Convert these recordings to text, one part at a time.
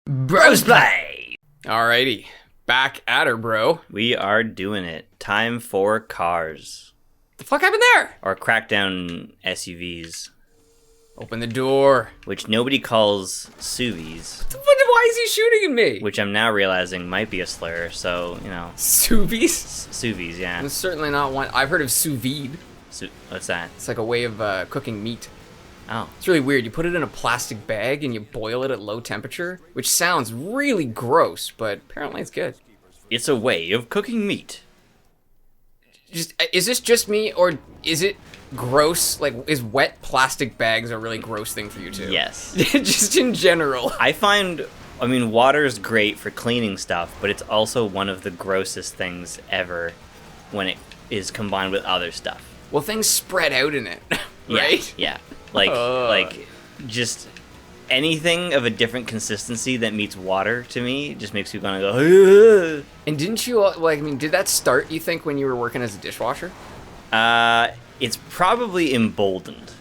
Bros play! Alrighty, back at her, bro. We are doing it. Time for cars. The fuck happened there? Or Crackdown SUVs. Open the door. Which nobody calls SUVs. Why is he shooting at me? Which I'm now realizing might be a slur, so, you know. SUVs? SUVs, yeah. It's certainly not one. I've heard of sous vide. What's that? It's like a way of cooking meat. Oh. It's really weird. You put it in a plastic bag and you boil it at low temperature, which sounds really gross, but apparently it's good. It's a way of cooking meat. Is this just me, or is it gross? Like, is wet plastic bags a really gross thing for you too? Yes. Just in general. I mean, water's great for cleaning stuff, but it's also one of the grossest things ever when it is combined with other stuff. Well, things spread out in it, right? Yeah. Like, just anything of a different consistency that meets water, to me, just makes you kind of go, ugh. And didn't you, did that start, you think, when you were working as a dishwasher? It's probably emboldened.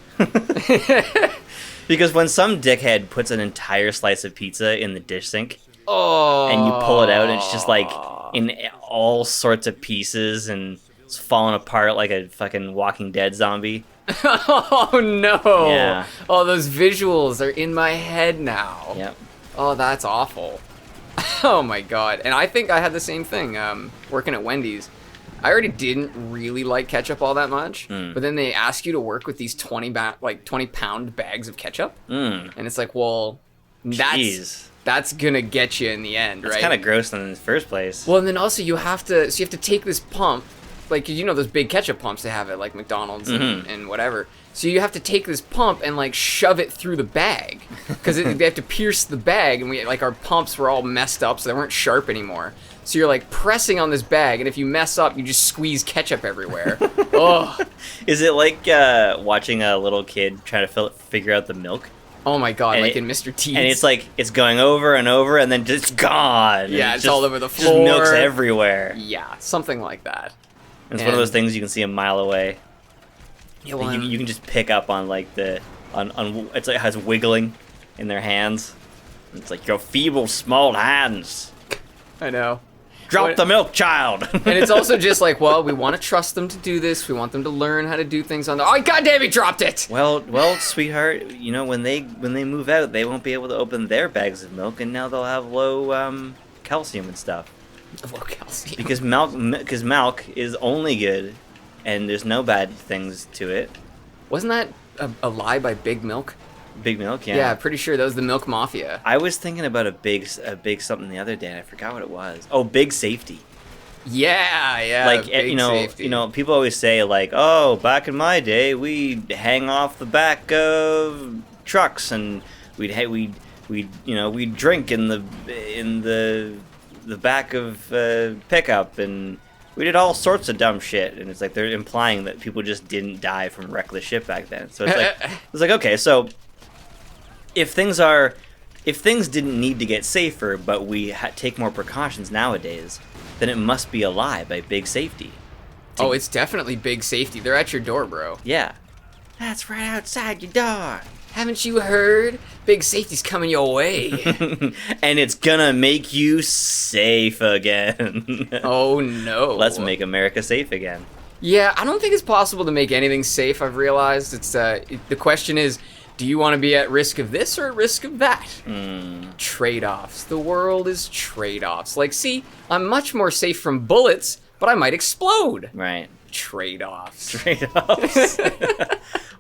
Because when some dickhead puts an entire slice of pizza in the dish sink, and you pull it out, and it's just, like, in all sorts of pieces, and it's falling apart like a fucking Walking Dead zombie. Oh, no. Yeah. Oh, those visuals are in my head now. Yep. Oh, that's awful. Oh, my God. And I think I had the same thing working at Wendy's. I already didn't really like ketchup all that much, but then they ask you to work with these 20-pound bags of ketchup. And it's like, well, that's going to get you in the end, right? It's kind of gross in the first place. Well, and then also you have to take this pump, like, you know those big ketchup pumps they have at, like, McDonald's and whatever. So you have to take this pump and, like, shove it through the bag. Because they have to pierce the bag, and our pumps were all messed up, so they weren't sharp anymore. So you're, like, pressing on this bag, and if you mess up, you just squeeze ketchup everywhere. Ugh. Is it like watching a little kid try to figure out the milk? Oh my God, like in Mr. T's. And it's like, it's going over and over, and then just gone. Yeah, it's just all over the floor. Just milk's everywhere. Yeah, something like that. It's one of those things you can see a mile away. Yeah, well, you can just pick up on, like, it's like, it has wiggling in their hands. It's like, your feeble, small hands. I know. Drop the milk, child. And it's also just like, well, we want to trust them to do this. We want them to learn how to do things on their... Oh, goddamn, he dropped it! Well, sweetheart, you know, when they move out, they won't be able to open their bags of milk, and now they'll have low calcium and stuff. Low calcium. Because milk is only good, and there's no bad things to it. Wasn't that a lie by Big Milk? Big Milk, yeah. Yeah, pretty sure that was the Milk Mafia. I was thinking about a big something the other day, and I forgot what it was. Oh, Big Safety. Yeah, like, Big Safety. You know, people always say, like, oh, back in my day, we'd hang off the back of trucks, and we'd drink in the back of pickup, and we did all sorts of dumb shit. And it's like they're implying that people just didn't die from reckless shit back then. So it's like okay, so if things didn't need to get safer, but we take more precautions nowadays, then it must be a lie by Big Safety. Oh, it's definitely Big Safety. They're at your door, bro. Yeah. That's right outside your door. Haven't you heard? Big Safety's coming your way. And it's gonna make you safe again. Oh, no. Let's make America safe again. Yeah, I don't think it's possible to make anything safe, I've realized. It's the question is, do you want to be at risk of this or at risk of that? Trade-offs. The world is trade-offs. Like, see, I'm much more safe from bullets, but I might explode. Right. Trade-offs. Trade-offs.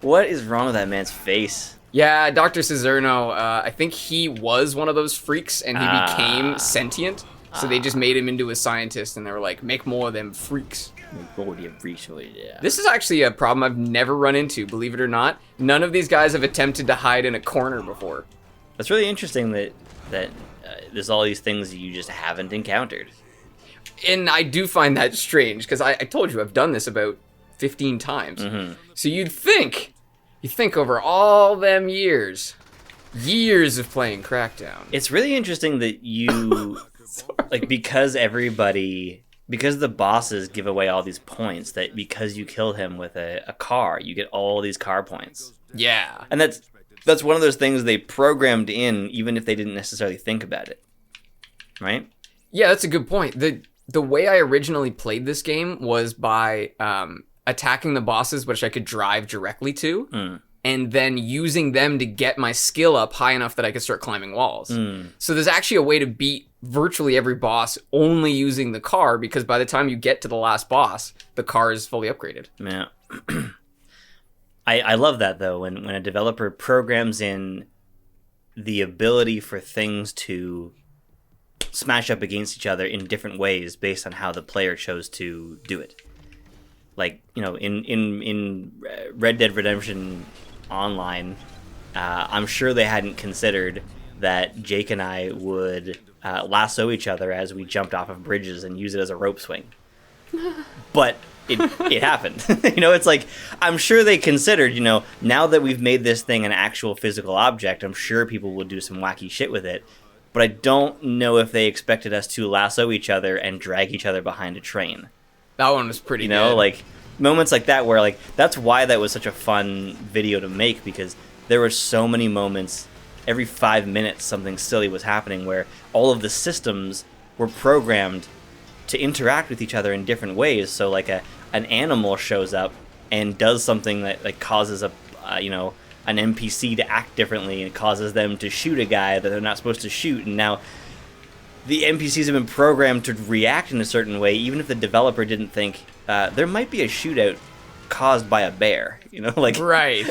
What is wrong with that man's face? Yeah, Dr. Cizerno, I think he was one of those freaks, and he became sentient. So they just made him into a scientist, and they were like, make more of them freaks. Yeah. This is actually a problem I've never run into, believe it or not. None of these guys have attempted to hide in a corner before. That's really interesting that there's all these things that you just haven't encountered. And I do find that strange, because I told you I've done this about 15 times. So you'd think over all them years of playing Crackdown. It's really interesting that you, like, because the bosses give away all these points, that because you killed him with a car, you get all these car points. Yeah. And that's That's one of those things they programmed in, even if they didn't necessarily think about it. Right? Yeah, that's a good point. The way I originally played this game was by attacking the bosses, which I could drive directly to, and then using them to get my skill up high enough that I could start climbing walls. So there's actually a way to beat virtually every boss only using the car, because by the time you get to the last boss, the car is fully upgraded. Yeah. I love that, though, when a developer programs in the ability for things to smash up against each other in different ways based on how the player chose to do it. Like, you know, in Red Dead Redemption Online, I'm sure they hadn't considered that Jake and I would lasso each other as we jumped off of bridges and use it as a rope swing. But it happened. You know, it's like, I'm sure they considered, you know, now that we've made this thing an actual physical object, I'm sure people will do some wacky shit with it. But I don't know if they expected us to lasso each other and drag each other behind a train. That one was pretty good. You know, like, moments like that where, like, that's why that was such a fun video to make, because there were so many moments, every 5 minutes something silly was happening where all of the systems were programmed to interact with each other in different ways. So, like, an animal shows up and does something that, like, causes an NPC to act differently, and causes them to shoot a guy that they're not supposed to shoot, and now the NPCs have been programmed to react in a certain way, even if the developer didn't think there might be a shootout caused by a bear, you know, like right.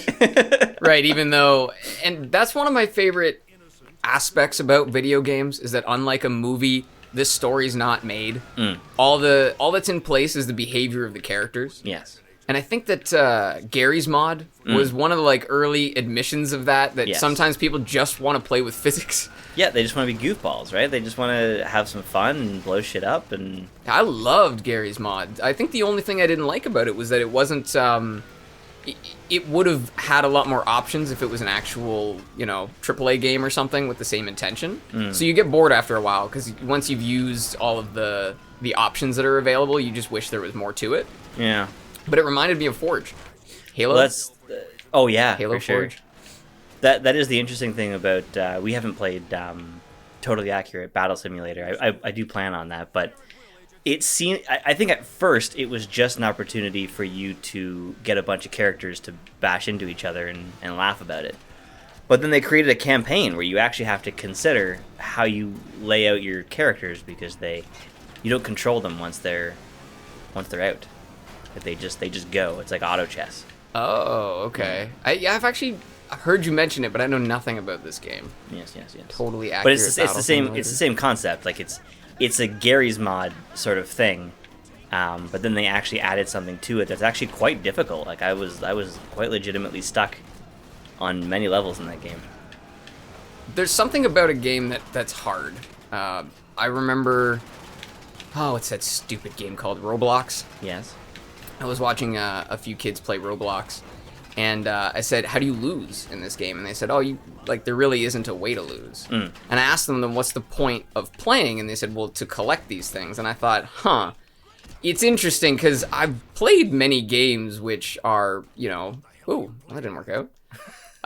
Even though, and that's one of my favorite aspects about video games, is that unlike a movie, this story's not made. All that's in place is the behavior of the characters. Yes. And I think that Gary's Mod was one of the, like, early admissions of that yes. Sometimes people just want to play with physics. Yeah, they just want to be goofballs, right? They just want to have some fun and blow shit up. And I loved Gary's Mod. I think the only thing I didn't like about it was that it wasn't... It would have had a lot more options if it was an actual, you know, AAA game or something with the same intention. So you get bored after a while, because once you've used all of the options that are available, you just wish there was more to it. Yeah. But it reminded me of Forge. Halo? Oh, yeah, Halo for sure. Forge. That is the interesting thing about... we haven't played Totally Accurate Battle Simulator. I do plan on that, but it seemed... I think at first it was just an opportunity for you to get a bunch of characters to bash into each other and laugh about it. But then they created a campaign where you actually have to consider how you lay out your characters, because you don't control them once they're out. They just go. It's like auto chess. Oh, okay. I've actually heard you mention it, but I know nothing about this game. Yes. Totally accurate. But it's the same. It's the same concept. Like it's a Gary's Mod sort of thing, but then they actually added something to it that's actually quite difficult. Like I was quite legitimately stuck on many levels in that game. There's something about a game that's hard. I remember. Oh, what's that stupid game called? Roblox? Yes. I was watching a few kids play Roblox, and I said, "How do you lose in this game?" And they said, "Oh, there really isn't a way to lose." And I asked them, "Then what's the point of playing?" And they said, "Well, to collect these things." And I thought, it's interesting, because I've played many games which are, you know, ooh, that didn't work out.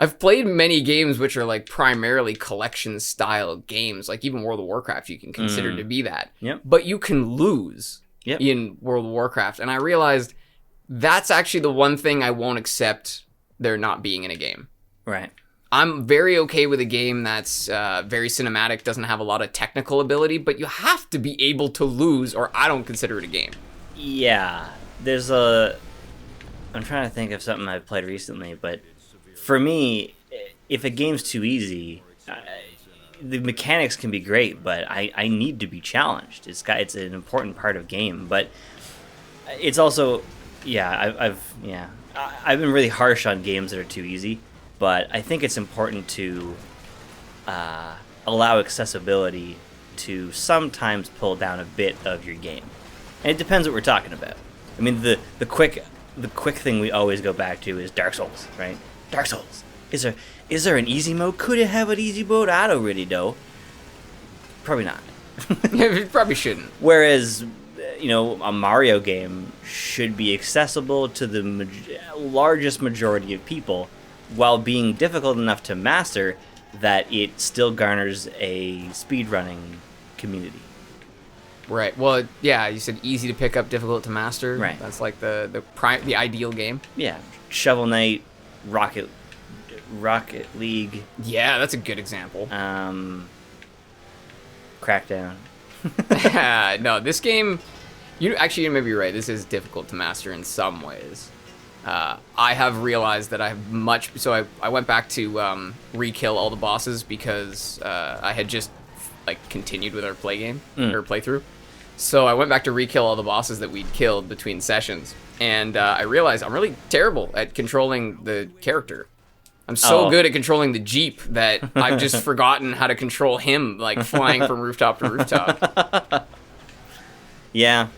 I've played many games which are, like, primarily collection-style games. Like, even World of Warcraft you can consider to be that. Yep. But you can lose in World of Warcraft. And I realized that's actually the one thing I won't accept there not being in a game. Right. I'm very okay with a game that's very cinematic, doesn't have a lot of technical ability, but you have to be able to lose, or I don't consider it a game. Yeah. I'm trying to think of something I've played recently, but... For me, if a game's too easy, the mechanics can be great, but I need to be challenged. It's an important part of game, but it's also, I've been really harsh on games that are too easy, but I think it's important to allow accessibility to sometimes pull down a bit of your game, and it depends what we're talking about. I mean, the quick thing we always go back to is Dark Souls, right? Dark Souls. Is there an easy mode? Could it have an easy mode? I don't really know. Probably not. It probably shouldn't. Whereas, you know, a Mario game should be accessible to the largest majority of people, while being difficult enough to master, that it still garners a speedrunning community. Right. Well, yeah, you said easy to pick up, difficult to master. Right. That's like the ideal game. Yeah, Shovel Knight, Rocket League. Yeah, that's a good example. Crackdown. No, this game, you may be right. This is difficult to master in some ways. I have realized that I have so I went back to re-kill all the bosses because I had just like continued with our playthrough. So I went back to re-kill all the bosses that we'd killed between sessions, and I realized I'm really terrible at controlling the character. I'm so good at controlling the Jeep that I've just forgotten how to control him, like flying from rooftop to rooftop. Yeah.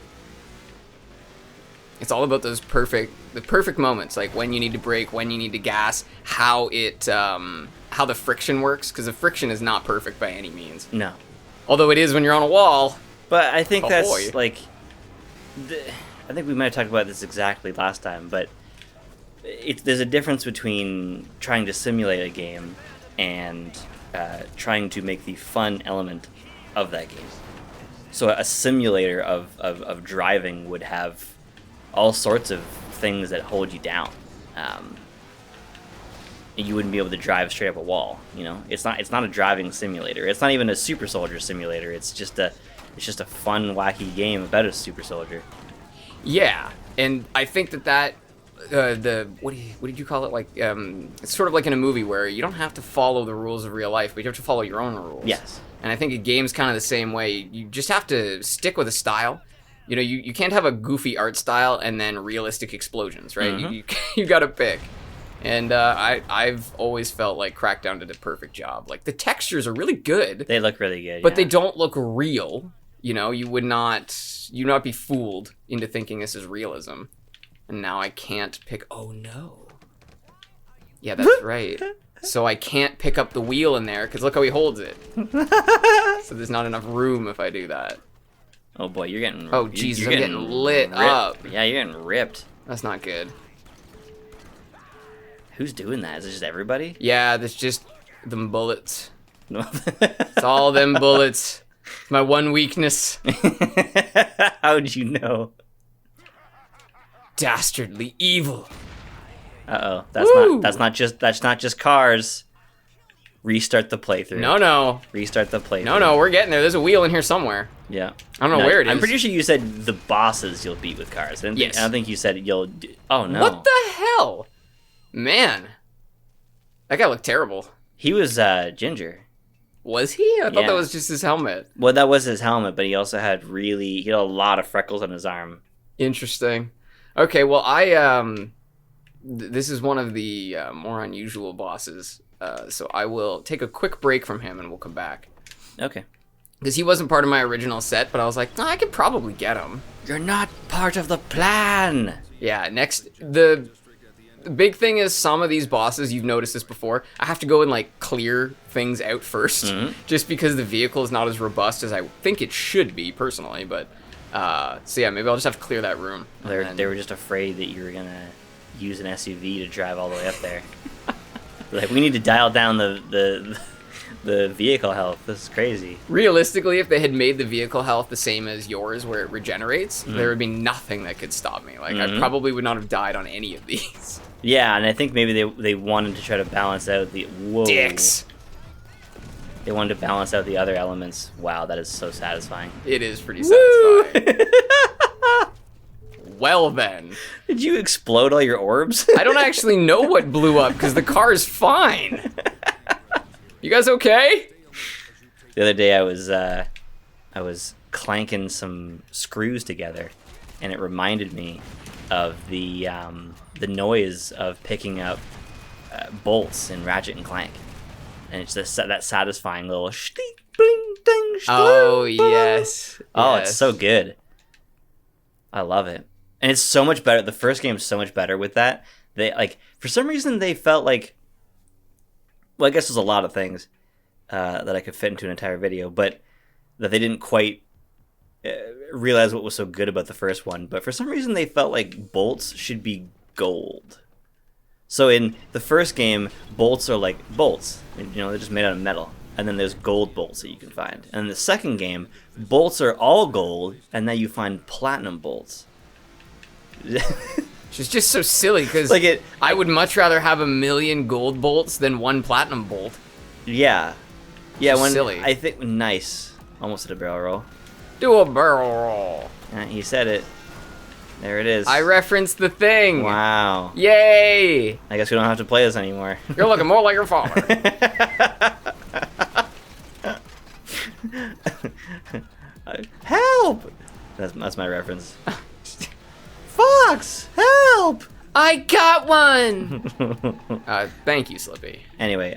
It's all about the perfect moments, like when you need to brake, when you need to gas, how the friction works, because the friction is not perfect by any means. No. Although it is when you're on a wall. But I think that's like, I think we might have talked about this exactly last time, but there's a difference between trying to simulate a game and trying to make the fun element of that game. So a simulator of driving would have all sorts of things that hold you down. You wouldn't be able to drive straight up a wall. You know, it's not a driving simulator. It's not even a super soldier simulator. It's just a fun, wacky game about a super soldier. Yeah, and I think that what did you call it? Like it's sort of like in a movie where you don't have to follow the rules of real life, but you have to follow your own rules. Yes. And I think a game's kind of the same way. You just have to stick with a style. You know, you can't have a goofy art style and then realistic explosions, right? Mm-hmm. You got to pick. And I've always felt like Crackdown did a perfect job. Like, the textures are really good. They look really good, but they don't look real. You know, you'd not be fooled into thinking this is realism. And now I can't pick... Oh, no. Yeah, that's right. So I can't pick up the wheel in there, because look how he holds it. So there's not enough room if I do that. Oh, boy, you're getting... Oh, Jesus, I'm getting lit up. Yeah, you're getting ripped. That's not good. Who's doing that? Is it just everybody? Yeah, that's just them bullets. It's all them bullets. My one weakness. How'd you know? Dastardly evil. Uh-oh. That's not just cars. Restart the playthrough. No. Restart the playthrough. No, we're getting there. There's a wheel in here somewhere. Yeah. I don't know where it is. I'm pretty sure you said the bosses you'll beat with cars. Yes. I don't think you said you'll... Oh, no. What the hell? Man. That guy looked terrible. He was Ginger. Was he? I thought that was just his helmet. Well, that was his helmet, but he also had he had a lot of freckles on his arm. Interesting. Okay, well, this is one of the more unusual bosses, so I will take a quick break from him and we'll come back. Okay. Because he wasn't part of my original set, but I was like, I could probably get him. You're not part of the plan! Yeah, next, the big thing is some of these bosses, you've noticed this before, I have to go and like clear things out first, just because the vehicle is not as robust as I think it should be, personally, but... so yeah, maybe I'll just have to clear that room. They were just afraid that you were gonna use an SUV to drive all the way up there. Like, we need to dial down the vehicle health. This is crazy. Realistically, if they had made the vehicle health the same as yours, where it regenerates, there would be nothing that could stop me. Like, I probably would not have died on any of these. Yeah, and I think maybe they wanted to try to balance out the... Whoa. Dicks! They wanted to balance out the other elements. Wow, that is so satisfying. It is pretty satisfying. Well then. Did you explode all your orbs? I don't actually know what blew up, because the car is fine. You guys okay? The other day I was clanking some screws together, and it reminded me of the noise of picking up bolts in Ratchet and Clank. And it's just that satisfying little shtick, bling, ding, oh, yes. Oh, it's so good. I love it. And it's so much better. The first game's so much better with that. They, like, for some reason, they felt like... Well, I guess there's a lot of things that I could fit into an entire video, but that they didn't quite realize what was so good about the first one. But for some reason, they felt like bolts should be gold. So in the first game, bolts are like bolts. You know, they're just made out of metal. And then there's gold bolts that you can find. And in the second game, bolts are all gold, and then you find platinum bolts. Which is just so silly, because Like I would much rather have 1,000,000 gold bolts than 1 platinum bolt. Yeah. Yeah, Just when silly. I think nice. Almost did a barrel roll. Do a barrel roll. He said it. There it is. I referenced the thing. Wow. Yay! I guess we don't have to play this anymore. You're looking more like your father. Help! That's my reference. Fox, help! I got one! Thank you, Slippy. Anyway,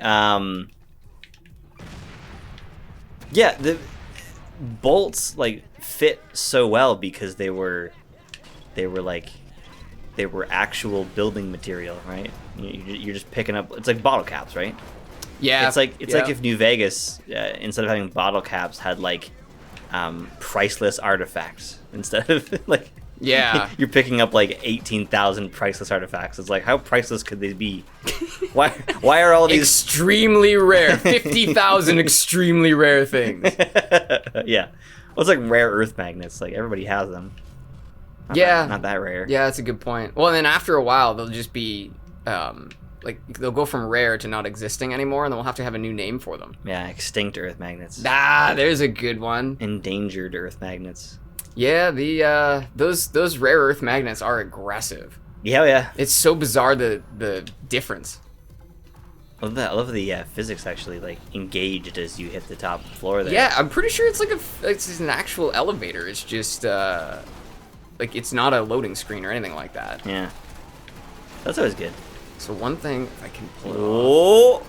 yeah, the bolts like fit so well because they were actual building material, right? You're just picking up. It's like bottle caps, right? Yeah. It's like if New Vegas, instead of having bottle caps, had like priceless artifacts instead of like. Yeah. You're picking up like 18,000 priceless artifacts. It's like, how priceless could they be? Why are all these extremely rare? 50,000 extremely rare things. Yeah. Well, it's like rare earth magnets. Like everybody has them. Not that rare. Yeah, that's a good point. Well, and then after a while, they'll just be like they'll go from rare to not existing anymore, and then we'll have to have a new name for them. Yeah, extinct earth magnets. There's a good one. Endangered earth magnets. Yeah, those rare earth magnets are aggressive. Yeah. It's so bizarre the difference. I love the physics actually like engaged as you hit the top floor there. Yeah, I'm pretty sure it's an actual elevator. It's just like it's not a loading screen or anything like that. Yeah. That's always good. So one thing, if I can pull it off.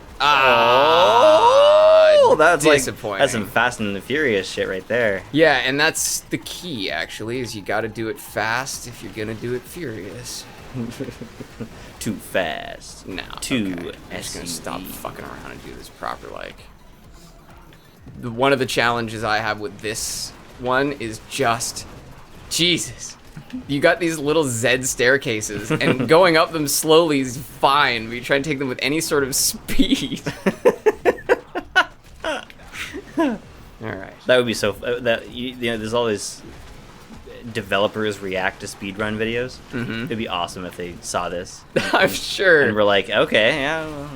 That's disappointing. Like that's some Fast and the Furious shit right there. Yeah, and that's the key actually, is you got to do it fast if you're gonna do it furious. Too fast. No. Too. Okay. I'm just gonna stop fucking around and do this proper. Like, one of the challenges I have with this one is just, Jesus. You got these little Z staircases, and going up them slowly is fine, but you try and take them with any sort of speed. All right. That would be so. There's all these developers react to speedrun videos. Mm-hmm. It'd be awesome if they saw this. I'm sure. And we're like, okay, yeah. Well,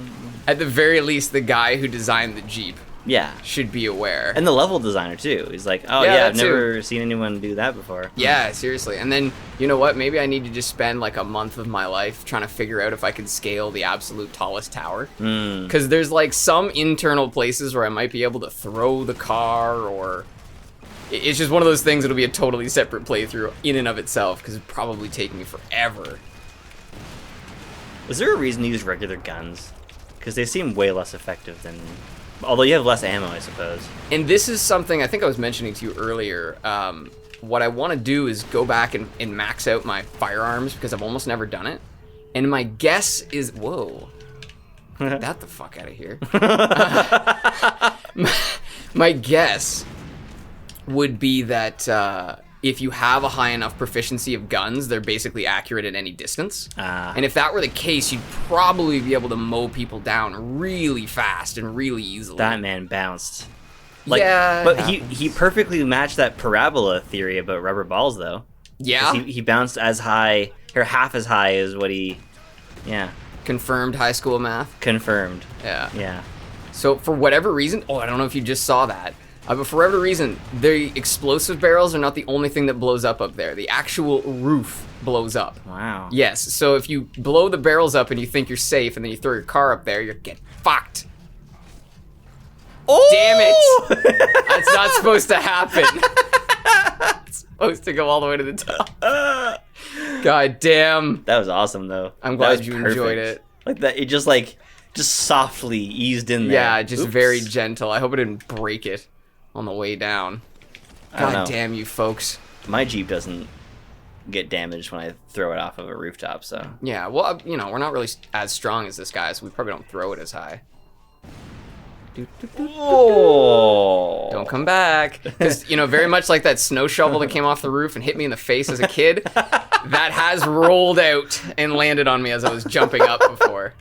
at the very least, the guy who designed the Jeep yeah. should be aware. And the level designer too. He's like, oh Yeah, yeah, I've that too. never seen anyone do that before. Yeah, seriously. And then, you know what? Maybe I need to just spend like a month of my life trying to figure out if I can scale the absolute tallest tower. Because there's like some internal places where I might be able to throw the car, or it's just one of those things that'll be a totally separate playthrough in and of itself, because it'd probably take me forever. Is there a reason to use regular guns? Because they seem way less effective than... Although you have less ammo, I suppose. And this is something I think I was mentioning to you earlier. What I want to do is go back and max out my firearms, because I've almost never done it. And my guess is... Whoa. Get that the fuck out of here. My guess would be that if you have a high enough proficiency of guns, they're basically accurate at any distance. And if that were the case, you'd probably be able to mow people down really fast and really easily. That man bounced. Like, yeah. But he perfectly matched that parabola theory about rubber balls, though. Yeah. He bounced as high, or half as high as what he... Yeah. Confirmed high school math. Confirmed. Yeah. Yeah. So for whatever reason... Oh, I don't know if you just saw that. But for whatever reason, the explosive barrels are not the only thing that blows up there. The actual roof blows up. Wow. Yes, so if you blow the barrels up and you think you're safe, and then you throw your car up there, you're getting fucked. Oh! Damn it! That's not supposed to happen. It's supposed to go all the way to the top. God damn. That was awesome, though. I'm That glad was you perfect. enjoyed it. Like that, it just softly eased in there. Yeah, just Oops. very gentle. I hope it didn't break it on the way down. I don't God know. damn you folks. My Jeep doesn't get damaged when I throw it off of a rooftop, so... Yeah, well, you know, we're not really as strong as this guy, so we probably don't throw it as high. Oh! Don't come back. Because, you know, very much like that snow shovel that came off the roof and hit me in the face as a kid, that has rolled out and landed on me as I was jumping up before.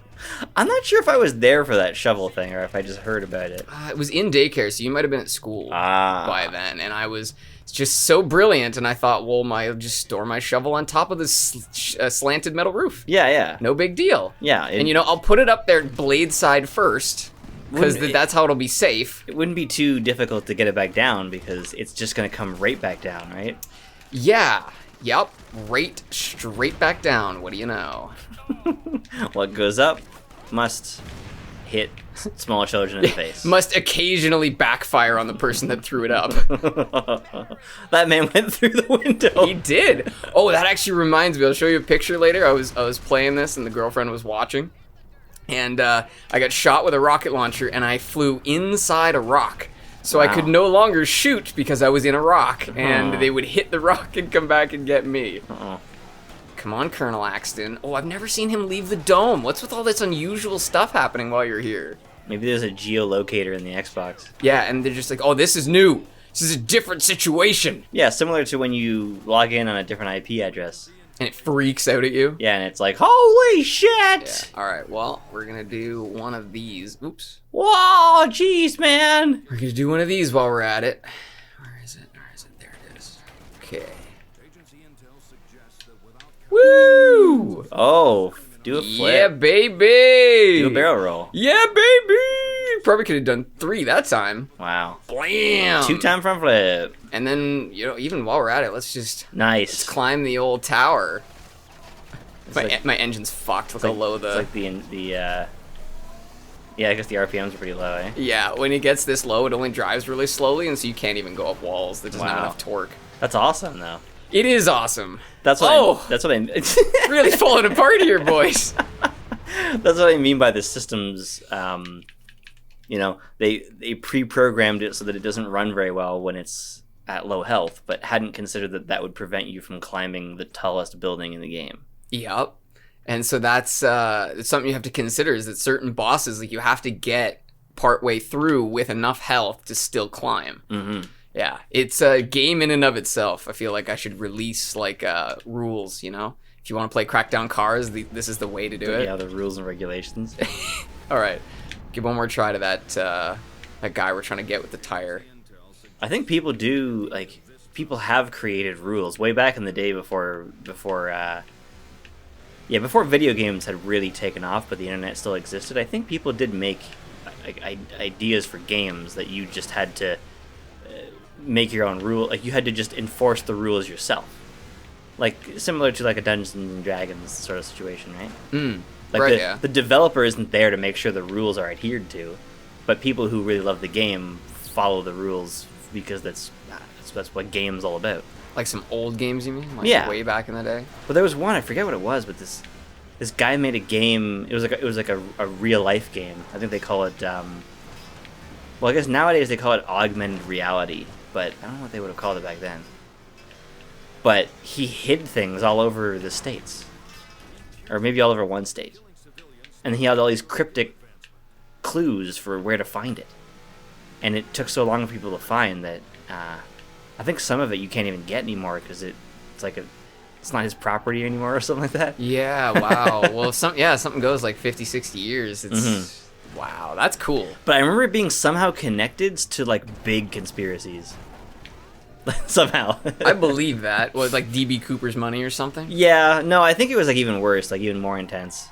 I'm not sure if I was there for that shovel thing or if I just heard about it. It was in daycare, so you might have been at school by then. And I was just so brilliant, and I thought, well, I'll just store my shovel on top of this slanted metal roof. Yeah. No big deal. Yeah. And, I'll put it up there blade side first, because that's how it'll be safe. It wouldn't be too difficult to get it back down because it's just going to come right back down, right? Yeah. Yep. Right straight back down. What do you know? What goes up must hit small children in the face. Must occasionally backfire on the person that threw it up. That man went through the window. He did. Oh, that actually reminds me. I'll show you a picture later. I was playing this and the girlfriend was watching. And I got shot with a rocket launcher and I flew inside a rock. So I could no longer shoot because I was in a rock. And they would hit the rock and come back and get me. Come on, Colonel Axton. Oh, I've never seen him leave the dome. What's with all this unusual stuff happening while you're here? Maybe there's a geolocator in the Xbox. Yeah, and they're just like, oh, this is new. This is a different situation. Yeah, similar to when you log in on a different IP address. And it freaks out at you. Yeah, and it's like, holy shit! Yeah. All right, well, we're going to do one of these. Oops. Whoa, jeez, man! We're going to do one of these while we're at it. Where is it? There it is. Okay. Woo! Oh, do a flip. Yeah, baby! Do a barrel roll. Yeah, baby! Probably could have done 3 that time. Wow. Blam! 2-time front flip. And then, even while we're at it, let's Nice. climb the old tower. Like, My engine's fucked. Look how low It's like yeah, I guess the RPMs are pretty low, eh? Yeah, when it gets this low, it only drives really slowly, and so you can't even go up walls. There's just not enough torque. That's awesome, though. It is awesome. That's what that's what I really falling apart here, boys. That's what I mean by the systems. They pre-programmed it so that it doesn't run very well when it's at low health, but hadn't considered that would prevent you from climbing the tallest building in the game. Yep. And so that's something you have to consider, is that certain bosses, like, you have to get partway through with enough health to still climb. Mm-hmm. Yeah, it's a game in and of itself. I feel like I should release rules. If you want to play Crackdown Cars, this is the way to do it. Yeah, the rules and regulations. All right, give one more try to that guy we're trying to get with the tire. I think people have created rules way back in the day before video games had really taken off, but the internet still existed. I think people did make ideas for games that you just had to make your own rule. Like, you had to just enforce the rules yourself. Like, similar to like a Dungeons and Dragons sort of situation, right? The developer isn't there to make sure the rules are adhered to, but people who really love the game follow the rules because that's what game's all about. Like some old games, you mean? Way back in the day? But there was one, I forget what it was, but this guy made a game. It was like a real life game. I think they call it I guess nowadays they call it augmented reality, but I don't know what they would have called it back then. But he hid things all over the states, or maybe all over one state, and he had all these cryptic clues for where to find it, and it took so long for people to find that I think some of it you can't even get anymore because it's not his property anymore or something like that. Yeah, wow. Well, if something goes like 50, 60 years, it's wow, that's cool. But I remember it being somehow connected to like big conspiracies. Somehow. I believe that. Was like DB Cooper's money or something? Yeah, no, I think it was like even worse, like even more intense.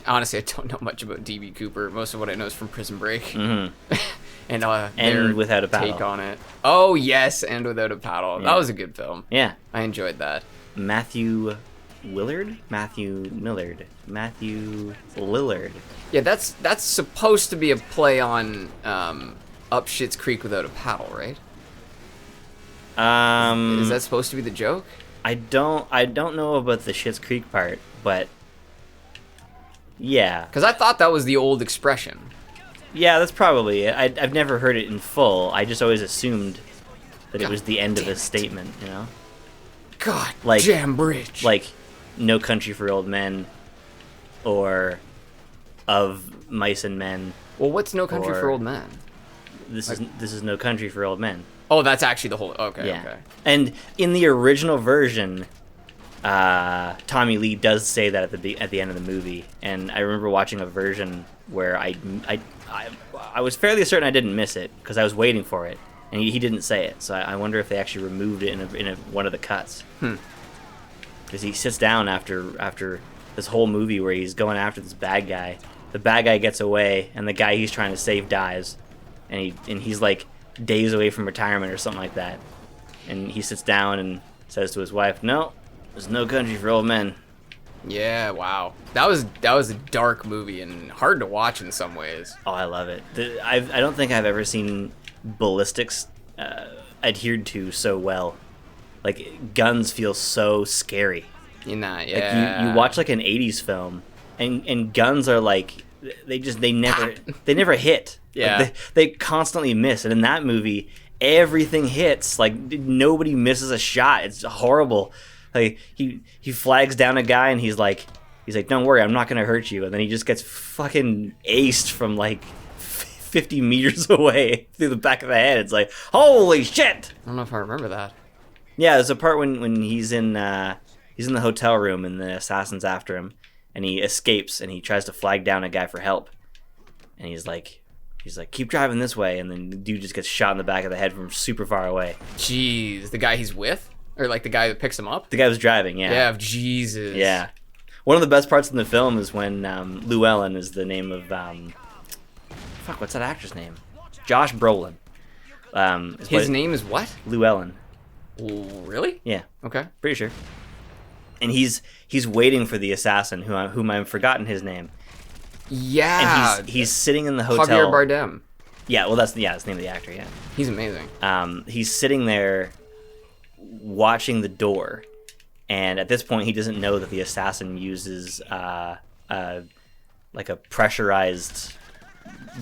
Honestly, I don't know much about DB Cooper. Most of what I know is from Prison Break. Mm-hmm. and Without a Paddle. Take on it. Oh yes, and Without a Paddle. Yeah. That was a good film. Yeah, I enjoyed that. Matthew Lillard. Yeah, that's supposed to be a play on Up Shit's Creek Without a Paddle, right? Is that supposed to be the joke? I don't know about the Schitt's Creek part, but yeah. Because I thought that was the old expression. Yeah, that's probably it. I've never heard it in full. I just always assumed that it was the end of a statement, you know? God, like, damn bridge. Like, No Country for Old Men, or Of Mice and Men. Well, what's No Country for Old Men? This is No Country for Old Men. Oh, that's actually the whole... Okay, yeah. okay. And in the original version, Tommy Lee does say that at the end of the movie, and I remember watching a version where I was fairly certain I didn't miss it because I was waiting for it, and he didn't say it. So I wonder if they actually removed it in one of the cuts. Because he sits down after this whole movie where he's going after this bad guy. The bad guy gets away, and the guy he's trying to save dies, and he's like days away from retirement or something like that. And he sits down and says to his wife, "No, there's no country for old men." Yeah, wow. That was a dark movie and hard to watch in some ways. Oh, I love it. I don't think I've ever seen ballistics adhered to so well. Like, guns feel so scary. Yeah. Like you watch like an 80s film, and guns are like they never hit. Yeah. Like, they constantly miss, and in that movie everything hits. Like, nobody misses a shot. It's horrible. Like, he flags down a guy, and he's like, "Don't worry, I'm not gonna hurt you," and then he just gets fucking aced from like 50 meters away through the back of the head. It's like, holy shit. I don't know if I remember that. Yeah, there's a part when he's in the hotel room and the assassin's after him, and he escapes and he tries to flag down a guy for help, and he's like, "Keep driving this way," and then the dude just gets shot in the back of the head from super far away. Jeez, the guy he's with, or like the guy that picks him up? The guy was driving, yeah. Yeah, Jesus. Yeah. One of the best parts in the film is when Llewellyn is the name of what's that actor's name? Josh Brolin. His name is what? Llewellyn. Really? Yeah. Okay. Pretty sure. And he's waiting for the assassin, whom I've forgotten his name. Yeah. And he's sitting in the hotel. Javier Bardem. Yeah, well, that's the name of the actor. Yeah. He's amazing. He's sitting there watching the door, and at this point, he doesn't know that the assassin uses like a pressurized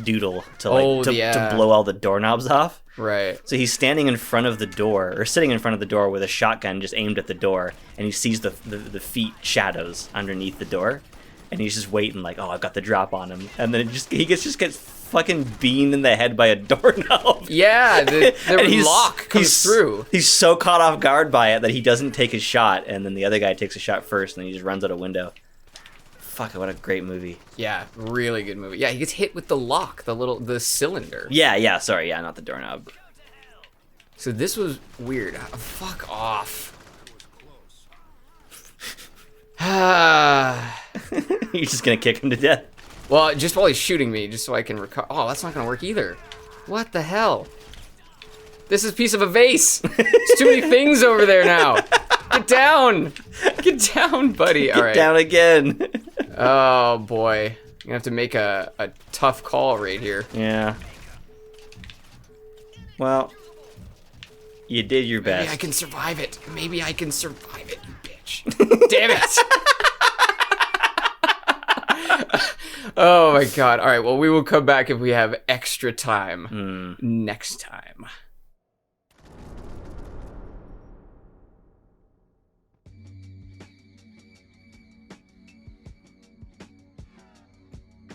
doodle to blow all the doorknobs off. Right. So he's standing in front of the door, or sitting in front of the door with a shotgun just aimed at the door, and he sees the feet shadows underneath the door, and he's just waiting like, "Oh, I've got the drop on him," and then he gets fucking beamed in the head by a doorknob. Yeah, the lock comes through. He's so caught off guard by it that he doesn't take his shot, and then the other guy takes a shot first, and he just runs out a window. Fuck, what a great movie. Yeah, really good movie. Yeah, he gets hit with the lock, the cylinder. Yeah, sorry, yeah, not the doorknob. So this was weird. Fuck off. You're just gonna kick him to death. Well, just while he's shooting me, just so I can recover. Oh, that's not gonna work either. What the hell? This is a piece of a vase. There's too many things over there now. Get down. Get down, buddy. All right. Get down again. Oh, boy. You're gonna have to make a tough call right here. Yeah. Well, you did your best. Maybe I can survive it. Maybe I can survive it, you bitch. Damn it. Oh, my God. All right, well, we will come back if we have extra time next time.